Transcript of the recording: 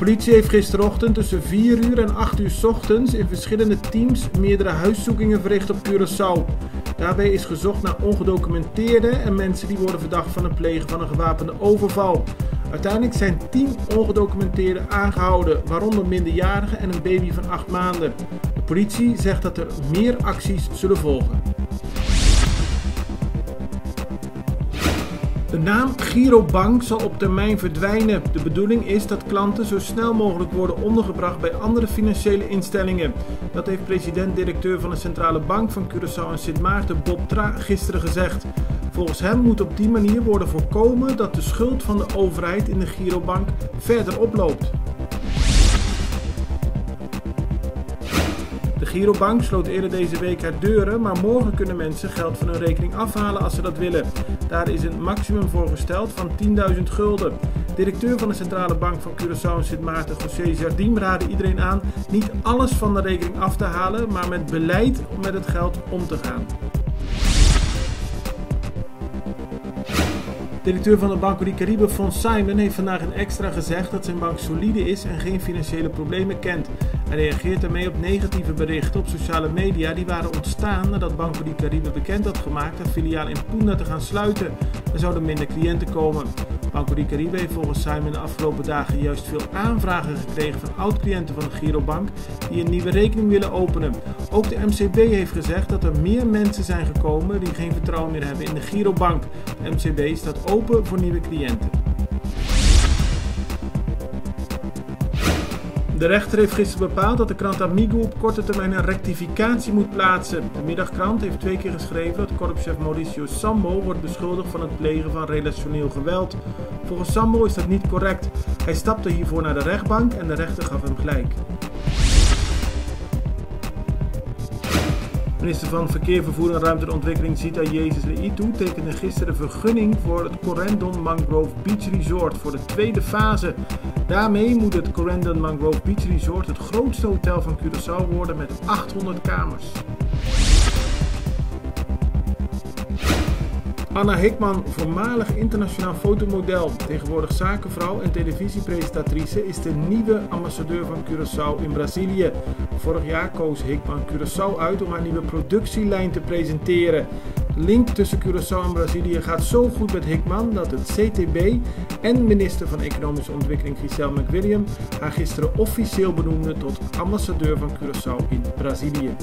politie heeft gisterochtend tussen 4 uur en 8 uur 's ochtends in verschillende teams meerdere huiszoekingen verricht op Curaçao. Daarbij is gezocht naar ongedocumenteerden en mensen die worden verdacht van het plegen van een gewapende overval. Uiteindelijk zijn 10 ongedocumenteerden aangehouden, waaronder minderjarigen en een baby van 8 maanden. De politie zegt dat er meer acties zullen volgen. De naam Girobank zal op termijn verdwijnen. De bedoeling is dat klanten zo snel mogelijk worden ondergebracht bij andere financiële instellingen. Dat heeft president-directeur van de Centrale Bank van Curaçao en Sint Maarten, Bob Tra, gisteren gezegd. Volgens hem moet op die manier worden voorkomen dat de schuld van de overheid in de Girobank verder oploopt. De Girobank sloot eerder deze week haar deuren, maar morgen kunnen mensen geld van hun rekening afhalen als ze dat willen. Daar is een maximum voor gesteld van 10.000 gulden. Directeur van de Centrale Bank van Curaçao en Sint Maarten, José Jardim, raadde iedereen aan niet alles van de rekening af te halen, maar met beleid om met het geld om te gaan. Directeur van de Banco di Caribe, Fons Simon, heeft vandaag in Extra gezegd dat zijn bank solide is en geen financiële problemen kent. Hij reageert daarmee op negatieve berichten op sociale media die waren ontstaan nadat Banco di Caribe bekend had gemaakt het filiaal in Punda te gaan sluiten. Er zouden minder cliënten komen. Banco di Caribe heeft volgens Simon de afgelopen dagen juist veel aanvragen gekregen van oud-cliënten van de Girobank die een nieuwe rekening willen openen. Ook de MCB heeft gezegd dat er meer mensen zijn gekomen die geen vertrouwen meer hebben in de Girobank. De MCB staat open voor nieuwe cliënten. De rechter heeft gisteren bepaald dat de krant Amigo op korte termijn een rectificatie moet plaatsen. De middagkrant heeft 2 keer geschreven dat korpschef Mauricio Sambo wordt beschuldigd van het plegen van relationeel geweld. Volgens Sambo is dat niet correct. Hij stapte hiervoor naar de rechtbank en de rechter gaf hem gelijk. Minister van Verkeer, Vervoer en Ruimteontwikkeling Zita Jezus Leitu tekende gisteren vergunning voor het Corendon Mangrove Beach Resort voor de tweede fase. Daarmee moet het Corendon Mangrove Beach Resort het grootste hotel van Curaçao worden met 800 kamers. Anna Hickman, voormalig internationaal fotomodel, tegenwoordig zakenvrouw en televisiepresentatrice, is de nieuwe ambassadeur van Curaçao in Brazilië. Vorig jaar koos Hickman Curaçao uit om haar nieuwe productielijn te presenteren. De link tussen Curaçao en Brazilië gaat zo goed met Hickman dat het CTB en minister van Economische Ontwikkeling Giselle McWilliam haar gisteren officieel benoemde tot ambassadeur van Curaçao in Brazilië.